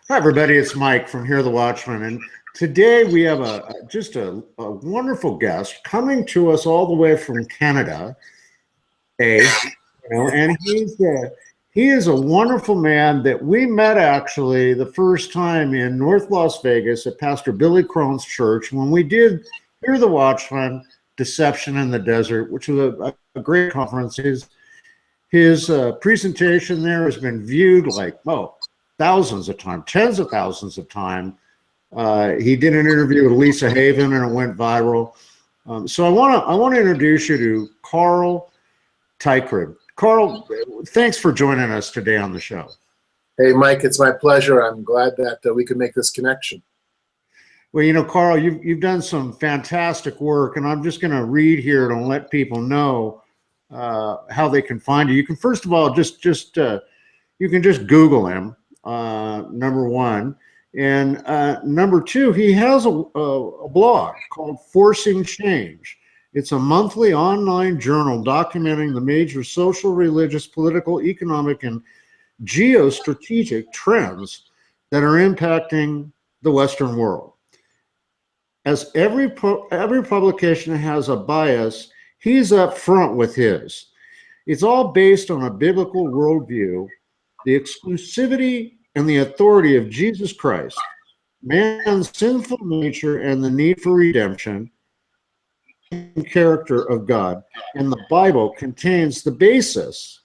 Hi, everybody. It's Mike from Here the Watchman, and today we have just a wonderful guest coming to us all the way from Canada. And he is a wonderful man that we met actually the first time in North Las Vegas at Pastor Billy Crone's church when we did Here the Watchman, Deception in the Desert, which was a great conference. His presentation there has been viewed like thousands of times, tens of thousands of times. He did an interview with Lisa Haven and it went viral. So I want to introduce you to Carl Teichrib. Carl, thanks for joining us today on the show. Hey, Mike, it's my pleasure. I'm glad that we could make this connection. Well, you know, Carl, you've done some fantastic work, and I'm just going to read here to let people know how they can find you. You can, first of all, you can just Google him. Number one, and number two, he has a blog called Forcing Change. It's a monthly online journal documenting the major social, religious, political, economic, and geostrategic trends that are impacting the Western world. As every publication has a bias, he's up front with his. It's all based on a biblical worldview, the exclusivity and the authority of Jesus Christ, man's sinful nature and the need for redemption, and character of God, and the Bible contains the basis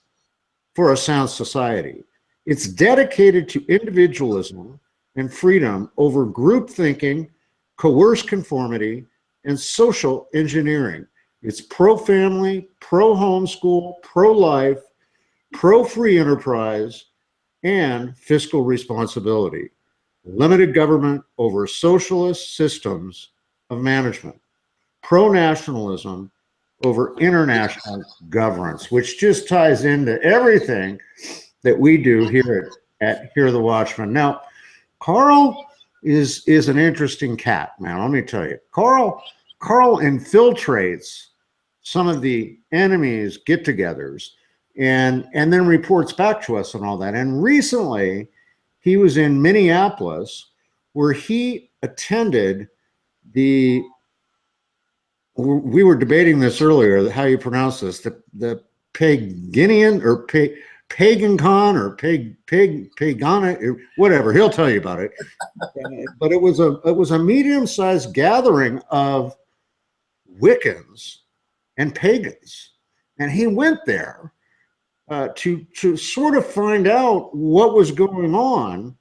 for a sound society. It's dedicated to individualism and freedom over group thinking, coerced conformity, and social engineering. It's pro-family, pro-homeschool, pro-life, pro-free enterprise, and fiscal responsibility. Limited government over socialist systems of management. Pro-nationalism over international governance, which just ties into everything that we do here at Hear the Watchman. Now, Carl is an interesting cat, man. Let me tell you. Carl infiltrates some of the enemy's get-togethers and then reports back to us and all that. And recently, he was in Minneapolis where he attended we were debating this earlier, how you pronounce this, the Paganian or PaganCon or Pagana, whatever. He'll tell you about it. But it was a medium-sized gathering of Wiccans and Pagans, and he went there to sort of find out what was going on.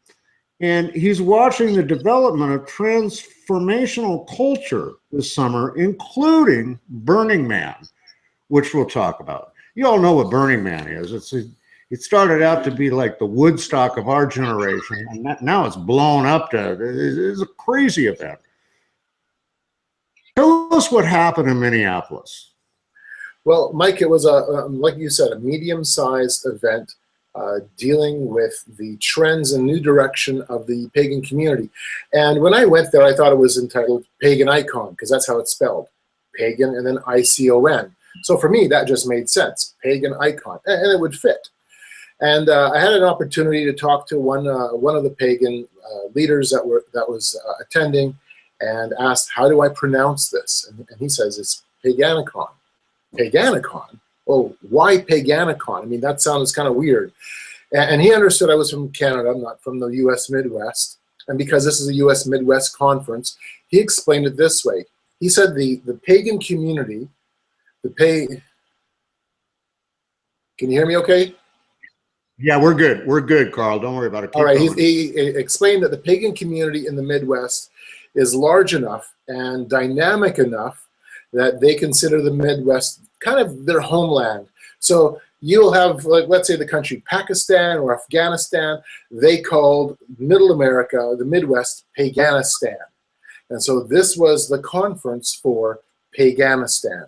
And he's watching the development of transformational culture this summer, including Burning Man, which we'll talk about. You all know what Burning Man is. It started out to be like the Woodstock of our generation, and now it's blown up it's a crazy event. Tell us what happened in Minneapolis. Well, Mike, it was like you said, a medium-sized event dealing with the trends and new direction of the pagan community. And when I went there, I thought it was entitled Paganicon, because that's how it's spelled, pagan and then I-C-O-N. So for me, that just made sense, pagan icon, and it would fit. And I had an opportunity to talk to one of the pagan leaders that was attending, and asked, how do I pronounce this? And he says it's Paganicon. Paganicon? Oh, why Paganicon? I mean, that sounds kind of weird. And he understood I was from Canada, I'm not from the US Midwest. And because this is a US Midwest conference, he explained it this way. He said the pagan community, can you hear me okay? Yeah, we're good. We're good, Carl. Don't worry about it. Keep All right, going. he explained that the pagan community in the Midwest is large enough and dynamic enough that they consider the Midwest kind of their homeland. So you'll have, like, let's say the country Pakistan or Afghanistan, they called Middle America, the Midwest, Paganistan. And so this was the conference for Paganistan.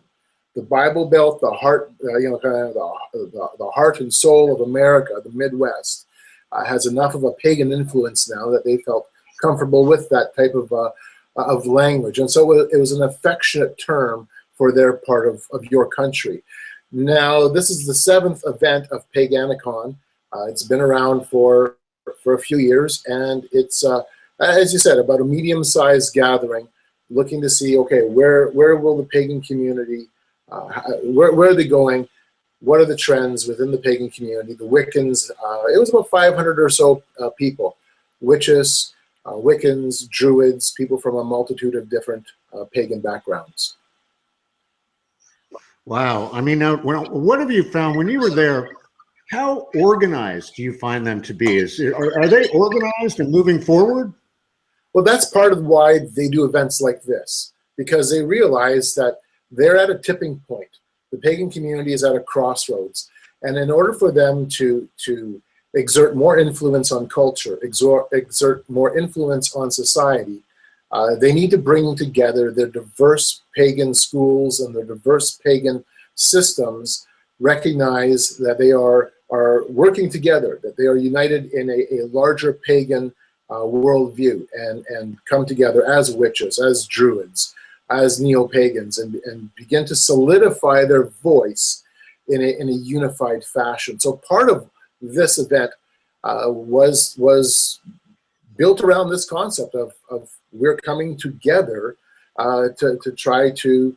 The Bible Belt, the heart, kind of the heart and soul of America, the Midwest, has enough of a pagan influence now that they felt comfortable with that type of language. And so it was an affectionate term for their part of your country. Now, this is the 7th event of Paganicon. It's been around for for a few years, and it's, as you said, about a medium-sized gathering, looking to see, okay, where will the pagan community, where are they going? What are the trends within the pagan community? The Wiccans, it was about 500 or so people, witches, Wiccans, Druids, people from a multitude of different pagan backgrounds. Wow. I mean, now, what have you found when you were there? How organized do you find them to be? Are they organized and moving forward? Well, that's part of why they do events like this, because they realize that they're at a tipping point. The pagan community is at a crossroads. And in order for them to exert more influence on culture, exert more influence on society, they need to bring together their diverse pagan schools and their diverse pagan systems, recognize that they are working together, that they are united in a larger pagan worldview, and come together as witches, as druids, as neo-pagans, and begin to solidify their voice in a unified fashion. So part of this event was built around this concept of we're coming together to try to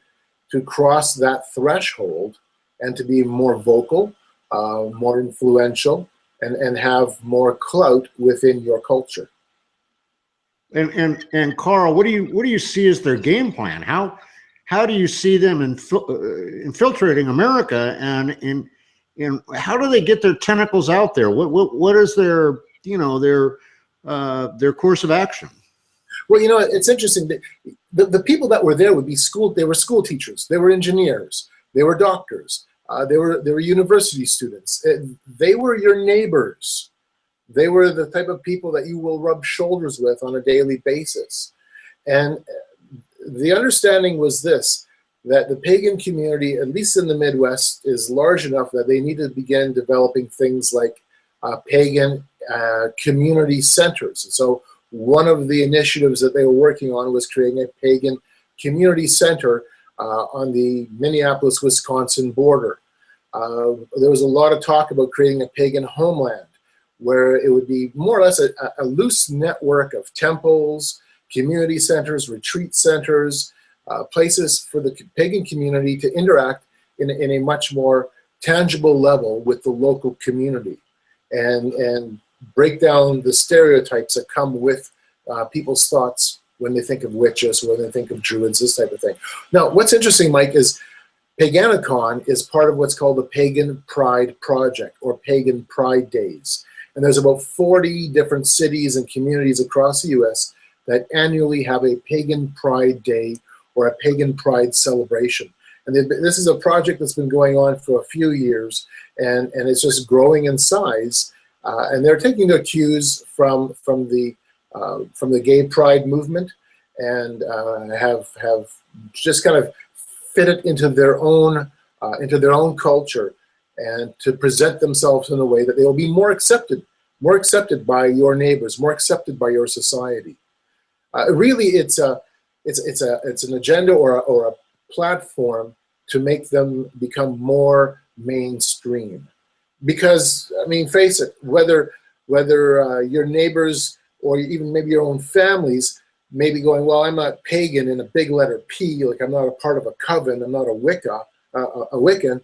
cross that threshold and to be more vocal, more influential, and have more clout within your culture. And Carl, what do you see as their game plan? How do you see them infiltrating America, and how do they get their tentacles out there? What is their course of action? Well, it's interesting. The people that were there would be they were school teachers, they were engineers, they were doctors, they were university students. They were your neighbors. They were the type of people that you will rub shoulders with on a daily basis. And the understanding was this, that the pagan community, at least in the Midwest, is large enough that they need to begin developing things like pagan community centers. And so one of the initiatives that they were working on was creating a pagan community center on the Minneapolis-Wisconsin border. There was a lot of talk about creating a pagan homeland, where it would be more or less a loose network of temples, community centers, retreat centers, places for the pagan community to interact in a much more tangible level with the local community, and break down the stereotypes that come with people's thoughts when they think of witches, when they think of druids, this type of thing. Now, what's interesting, Mike, is Paganicon is part of what's called the Pagan Pride Project, or Pagan Pride Days. And there's about 40 different cities and communities across the US that annually have a Pagan Pride Day or a Pagan Pride celebration. And this is a project that's been going on for a few years, and it's just growing in size. And they're taking their cues from the gay pride movement, and have just kind of fit it into their own culture, and to present themselves in a way that they will be more accepted by your neighbors, more accepted by your society. Really, it's an agenda or a platform to make them become more mainstream. Because, I mean, face it, whether your neighbors or even maybe your own families may be going, well, I'm not pagan in a big letter P, like I'm not a part of a coven, I'm not a Wiccan.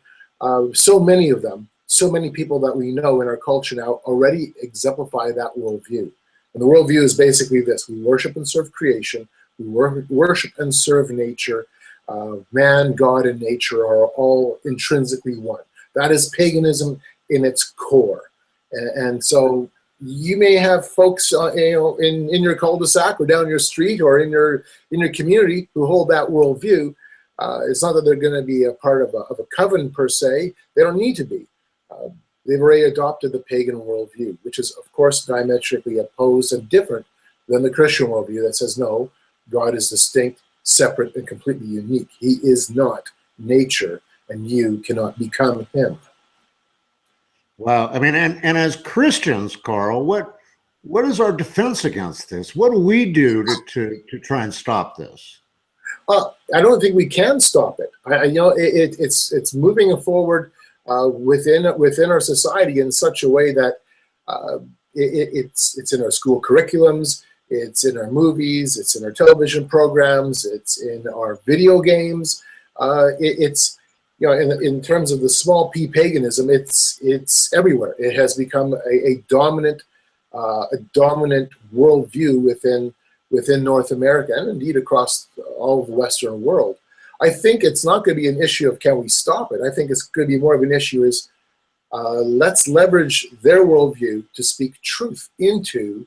So many of them, so many people that we know in our culture now already exemplify that worldview. And the worldview is basically this: we worship and serve creation, we worship and serve nature. Man, God, and nature are all intrinsically one. That is paganism in its core. And so you may have folks, in your cul-de-sac or down your street or in your community who hold that worldview. It's not that they're going to be a part of a coven per se. They don't need to be. They've already adopted the pagan worldview, which is, of course, diametrically opposed and different than the Christian worldview that says, no, God is distinct, separate, and completely unique. He is not nature, and you cannot become him. Wow. I mean, and as Christians, Carl, what is our defense against this? What do we do to try and stop this? I don't think we can stop it. It's moving forward within our society in such a way that It's in our school curriculums, it's in our movies, it's in our television programs, it's in our video games. It's, you know, in terms of the small p paganism, it's everywhere. It has become a dominant worldview within North America, and indeed across all of the Western world. I think it's not going to be an issue of can we stop it. I think it's going to be more of an issue is let's leverage their worldview to speak truth into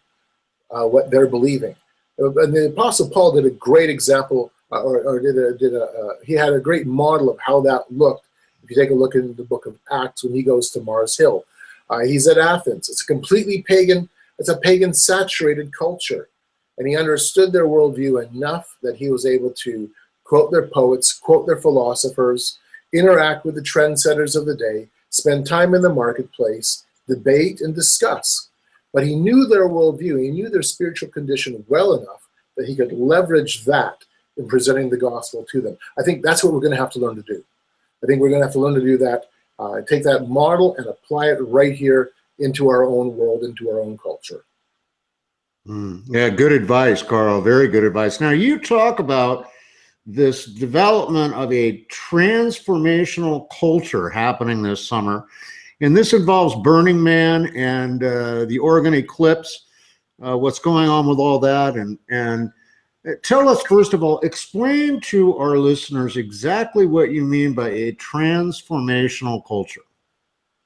what they're believing. And the Apostle Paul did a great example, he had a great model of how that looked. If you take a look in the book of Acts when he goes to Mars Hill, he's at Athens. It's a completely pagan, it's a pagan saturated culture. And he understood their worldview enough that he was able to quote their poets, quote their philosophers, interact with the trendsetters of the day, spend time in the marketplace, debate and discuss. But he knew their worldview, he knew their spiritual condition well enough that he could leverage that in presenting the gospel to them. I think that's what we're going to have to learn to do. I think we're going to have to learn to do that, take that model and apply it right here into our own world, into our own culture. Yeah, good advice, Carl. Very good advice. Now, you talk about this development of a transformational culture happening this summer, and this involves Burning Man and the Oregon Eclipse. What's going on with all that? And tell us, first of all, explain to our listeners exactly what you mean by a transformational culture.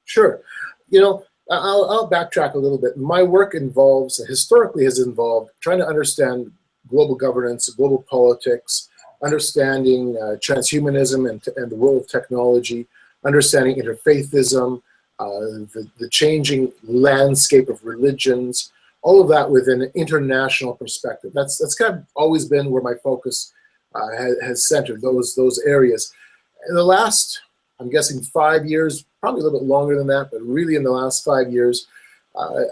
Sure. You know, I'll backtrack a little bit. My work historically has involved trying to understand global governance, global politics, understanding transhumanism and the role of technology, understanding interfaithism, the changing landscape of religions, all of that within an international perspective. That's kind of always been where my focus has centered, those areas. In the last, I'm guessing 5 years, probably a little bit longer than that, but really in the last 5 years,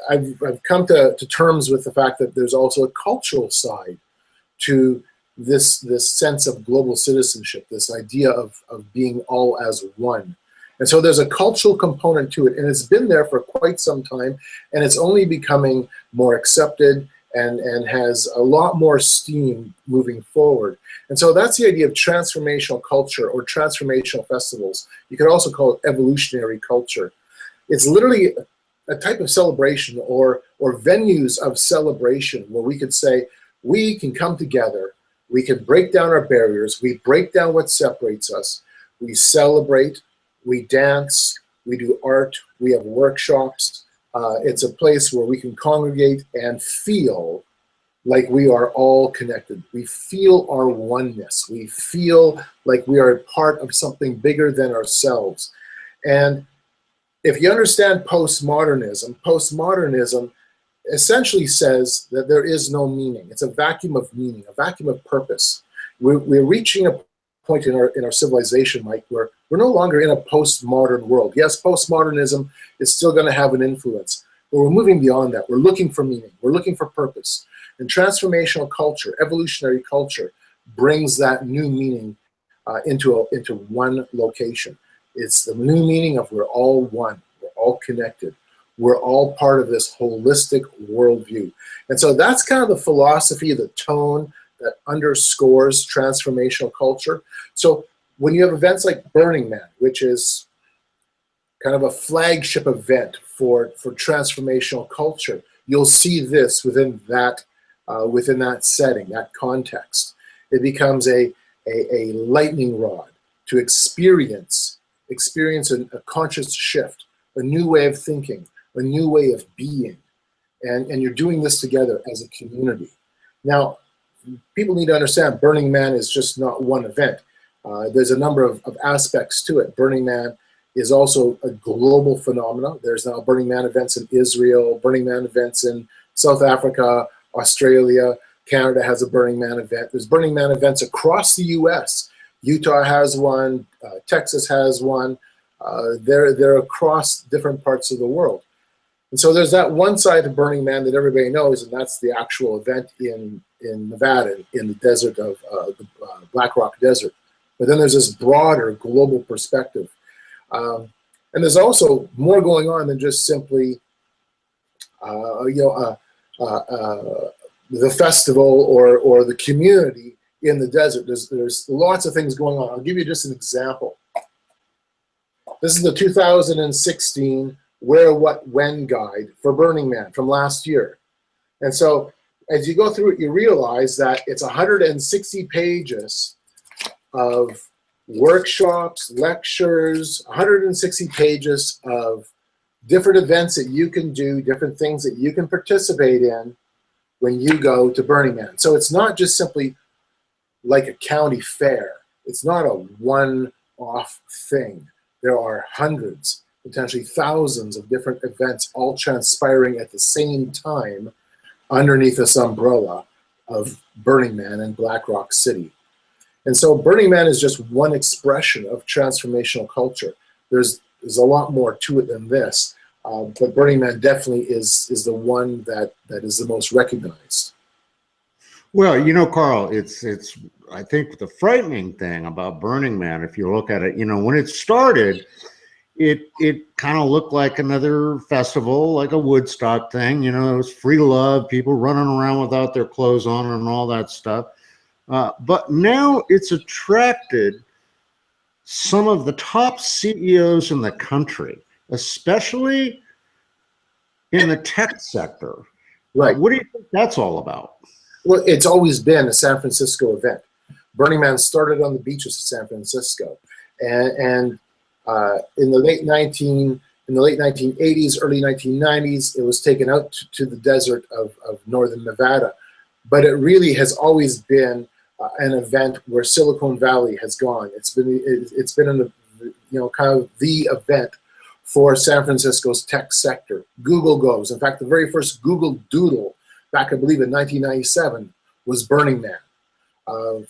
I've come to terms with the fact that there's also a cultural side to this sense of global citizenship, this idea of being all as one. And so there's a cultural component to it, and it's been there for quite some time, and it's only becoming more accepted and has a lot more steam moving forward. And so that's the idea of transformational culture or transformational festivals. You could also call it evolutionary culture. It's literally a type of celebration or venues of celebration where we could say, we can come together, we can break down our barriers, we break down what separates us, we celebrate, we dance, we do art, we have workshops. It's a place where we can congregate and feel like we are all connected. We feel our oneness. We feel like we are part of something bigger than ourselves. And if you understand postmodernism, postmodernism essentially says that there is no meaning. It's a vacuum of meaning, a vacuum of purpose. We're reaching a point in our civilization, Mike, where we're no longer in a postmodern world. Yes, postmodernism is still going to have an influence, but we're moving beyond that. We're looking for meaning. We're looking for purpose. And transformational culture, evolutionary culture, brings that new meaning into one location. It's the new meaning of we're all one. We're all connected. We're all part of this holistic worldview. And so that's kind of the philosophy, the tone that underscores transformational culture. So when you have events like Burning Man, which is kind of a flagship event for transformational culture, you'll see this within that setting, that context. It becomes a lightning rod to experience a conscious shift, a new way of thinking, a new way of being. And you're doing this together as a community. Now, people need to understand Burning Man is just not one event. There's a number of aspects to it. Burning Man is also a global phenomenon. There's now Burning Man events in Israel, Burning Man events in South Africa, Australia. Canada has a Burning Man event. There's Burning Man events across the US. Utah has one, Texas has one. They're across different parts of the world. And so there's that one side of Burning Man that everybody knows, and that's the actual event in Nevada, in the desert of the Black Rock Desert. But then there's this broader global perspective. And there's also more going on than just simply the festival or the community in the desert. There's lots of things going on. I'll give you just an example. This is the 2016 Where, What, When guide for Burning Man from last year. And so as you go through it, you realize that it's 160 pages of workshops, lectures, 160 pages of different events that you can do, different things that you can participate in when you go to Burning Man. So it's not just simply like a county fair. It's not a one-off thing. There are hundreds, potentially thousands of different events all transpiring at the same time underneath this umbrella of Burning Man in Black Rock City. And so Burning Man is just one expression of transformational culture. There's a lot more to it than this, but Burning Man definitely is the one that is the most recognized. Well, you know, Carl, it's I think the frightening thing about Burning Man, if you look at it, you know, when it started, it kind of looked like another festival, like a Woodstock thing. You know, it was free love, people running around without their clothes on and all that stuff. But now it's attracted some of the top CEOs in the country, especially in the tech sector. Right. What do you think that's all about? Well, it's always been a San Francisco event. Burning Man started on the beaches of San Francisco, and in the late 1980s, early 1990s, it was taken out to the desert of northern Nevada. But it really has always been an event where Silicon Valley has gone. It's been kind of the event for San Francisco's tech sector. Google goes. In fact, the very first Google Doodle back, I believe, in 1997 was Burning Man.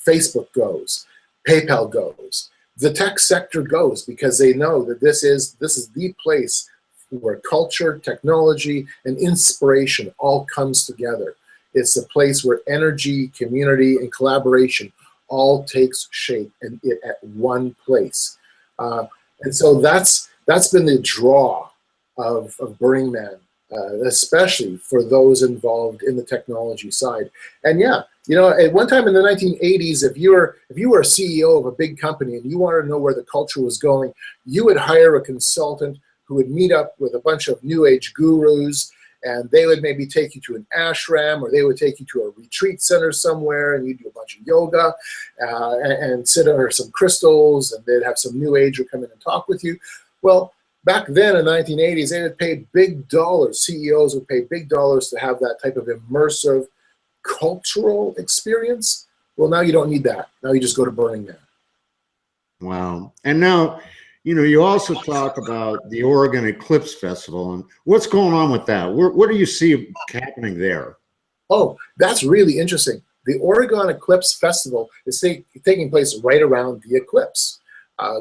Facebook goes. PayPal goes. The tech sector goes because they know that this is the place where culture, technology, and inspiration all comes together. It's the place where energy, community, and collaboration all takes shape and it at one place. And so that's been the draw of Burning Man, especially for those involved in the technology side. And yeah, you know, at one time in the 1980s, if you were a CEO of a big company and you wanted to know where the culture was going, you would hire a consultant who would meet up with a bunch of new age gurus, and they would maybe take you to an ashram, or they would take you to a retreat center somewhere, and you'd do a bunch of yoga and sit under some crystals, and they'd have some new ager come in and talk with you. Well, back then in the 1980s, they would pay big dollars. CEOs would pay big dollars to have that type of immersive cultural experience. Well, now you don't need that. Now you just go to Burning Man. Wow. And now, you know, you also talk about the Oregon Eclipse Festival, and what's going on with that? What do you see happening there? Oh, that's really interesting. The Oregon Eclipse Festival is taking place right around the eclipse,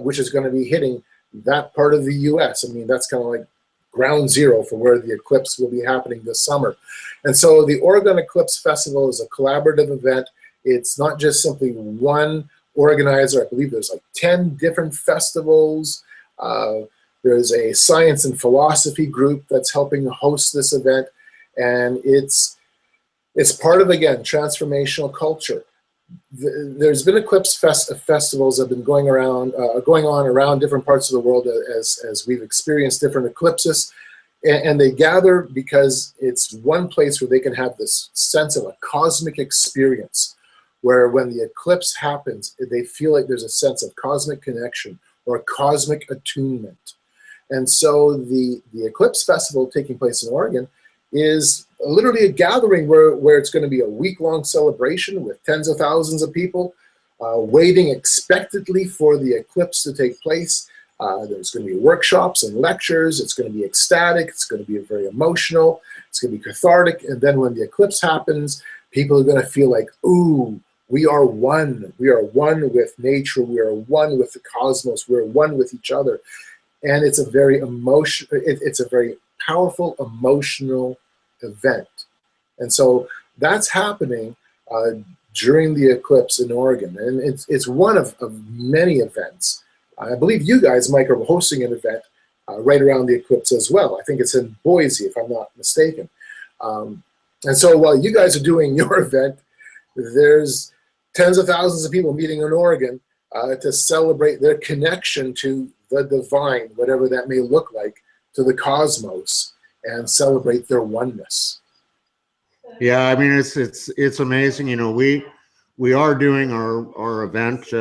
which is going to be hitting that part of the U.S. I mean, that's kind of like ground zero for where the eclipse will be happening this summer. And so the Oregon Eclipse Festival is a collaborative event. It's not just simply one organizer. I believe there's like 10 different festivals. There's a science and philosophy group that's helping host this event. And it's part of, again, transformational culture. There's been eclipse festivals that have been going on around different parts of the world as we've experienced different eclipses, and they gather because it's one place where they can have this sense of a cosmic experience, where when the eclipse happens, they feel like there's a sense of cosmic connection or cosmic attunement. And so the Eclipse Festival taking place in Oregon is literally a gathering where it's going to be a week-long celebration with tens of thousands of people waiting expectantly for the eclipse to take place. There's going to be workshops and lectures. It's going to be ecstatic. It's going to be very emotional. It's going to be cathartic. And then when the eclipse happens, people are going to feel like, ooh, we are one. We are one with nature. We are one with the cosmos. We're one with each other. And it's a very it's a very powerful emotional event. And so that's happening during the eclipse in Oregon. And it's one of many events. I believe you guys, Mike, are hosting an event right around the eclipse as well. I think it's in Boise, if I'm not mistaken. And so while you guys are doing your event, there's tens of thousands of people meeting in Oregon to celebrate their connection to the divine, whatever that may look like, to the cosmos, and celebrate their oneness. Yeah, I mean, it's amazing. You know, we are doing our event.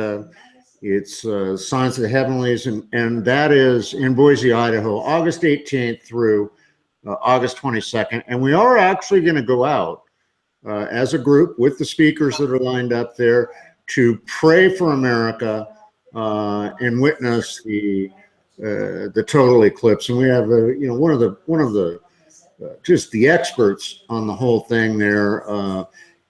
It's Signs of the Heavenlies, and that is in Boise, Idaho, August 18th through August 22nd. And we are actually going to go out as a group with the speakers that are lined up there to pray for America and witness the total eclipse. And we have you know, one of the just the experts on the whole thing there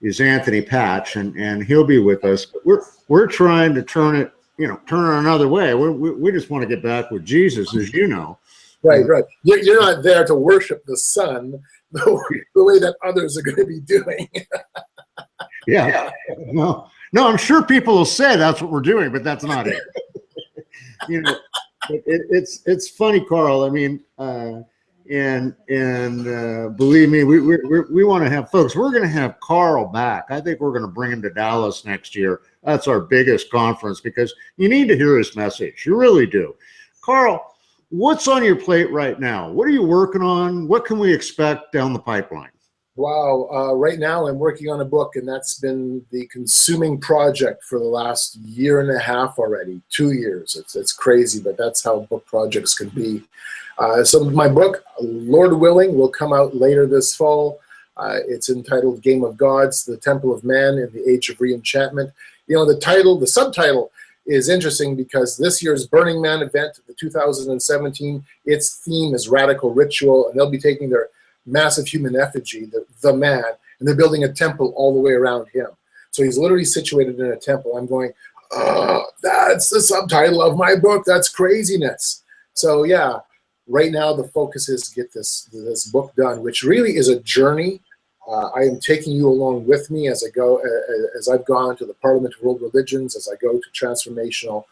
is Anthony Patch, and he'll be with us. But we're trying to turn it another way. We just want to get back with Jesus, as you know. Right. You're not there to worship the sun the way that others are going to be doing. Yeah. No, I'm sure people will say that's what we're doing, but that's not it. You know, it's funny, Carl. I mean, and believe me, we want to have folks. We're going to have Carl back. I think we're going to bring him to Dallas next year. That's our biggest conference, because you need to hear his message. You really do. Carl, what's on your plate right now? What are you working on? What can we expect down the pipeline? Wow. Right now I'm working on a book, and that's been the consuming project for the last year and a half already, 2 years. It's crazy, but that's how book projects can be. So my book, Lord willing, will come out later this fall. It's entitled Game of Gods, The Temple of Man in the Age of Reenchantment. You know, the subtitle is interesting because this year's Burning Man event, the 2017, its theme is radical ritual, and they'll be taking their massive human effigy, the man, and they're building a temple all the way around him. So he's literally situated in a temple. I'm going, oh, that's the subtitle of my book. That's craziness. So yeah, right now the focus is get this book done, which really is a journey. I am taking you along with me as I go, as I've gone to the Parliament of World Religions, as I go to transformational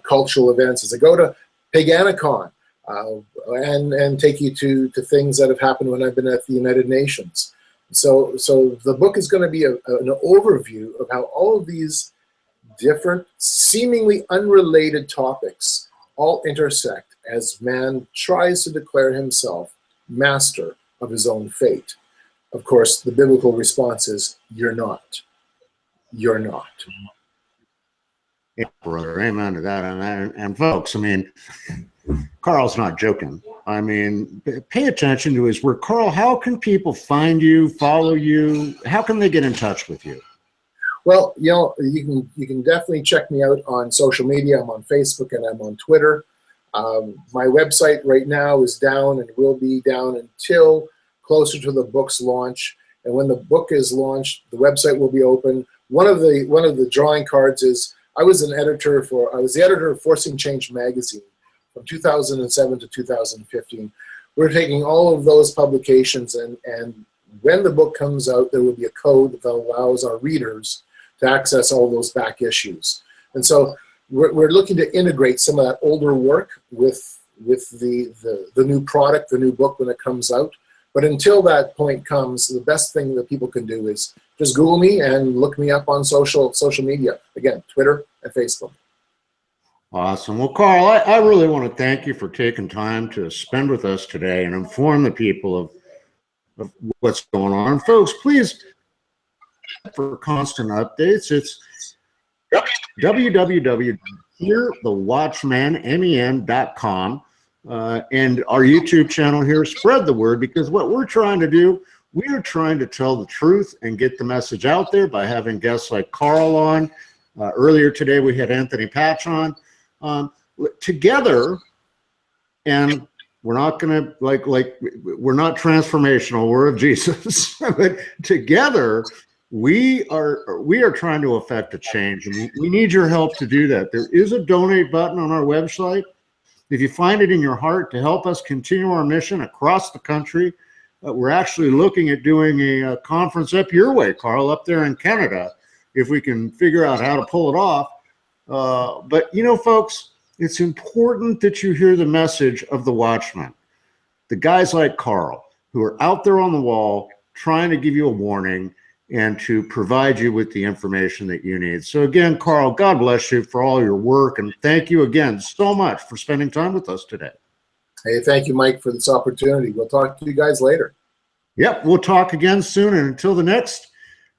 cultural events, as I go to Paganicon, and take you to things that have happened when I've been at the United Nations. So the book is going to be an overview of how all of these different, seemingly unrelated topics all intersect as man tries to declare himself master of his own fate. Of course, the biblical response is, you're not. You're not. Yeah, brother, amen to that. And folks, I mean, Carl's not joking. I mean, pay attention to his work. Carl, how can people find you, follow you? How can they get in touch with you? Well, you know, you can definitely check me out on social media. I'm on Facebook and I'm on Twitter. My website right now is down and will be down until closer to the book's launch. And when the book is launched, the website will be open. One of the drawing cards is I was the editor of Forcing Change magazine from 2007 to 2015. We're taking all of those publications, and when the book comes out, there will be a code that allows our readers to access all those back issues. And so we're looking to integrate some of that older work with the new product, the new book when it comes out. But until that point comes, the best thing that people can do is just Google me and look me up on social media. Again, Twitter and Facebook. Awesome. Well, Carl, I really want to thank you for taking time to spend with us today and inform the people of what's going on. Folks, please, for constant updates, it's www.hearthewatchman.com. And our YouTube channel here, spread the word, because what we're trying to do, we are trying to tell the truth and get the message out there by having guests like Carl on. Earlier today, we had Anthony Patch on. Together, and we're not going to, like we're not transformational, we're of Jesus, but together, we are trying to affect a change, and we need your help to do that. There is a donate button on our website. If you find it in your heart to help us continue our mission across the country, we're actually looking at doing a conference up your way, Carl, up there in Canada, if we can figure out how to pull it off. But, you know, folks, it's important that you hear the message of the Watchmen, the guys like Carl, who are out there on the wall trying to give you a warning and to provide you with the information that you need. So again, Carl, God bless you for all your work, and thank you again so much for spending time with us today. Hey, thank you, Mike, for this opportunity. We'll talk to you guys later. Yep, we'll talk again soon, and until the next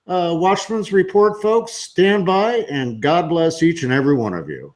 Watchmen's Report, folks, stand by, and God bless each and every one of you.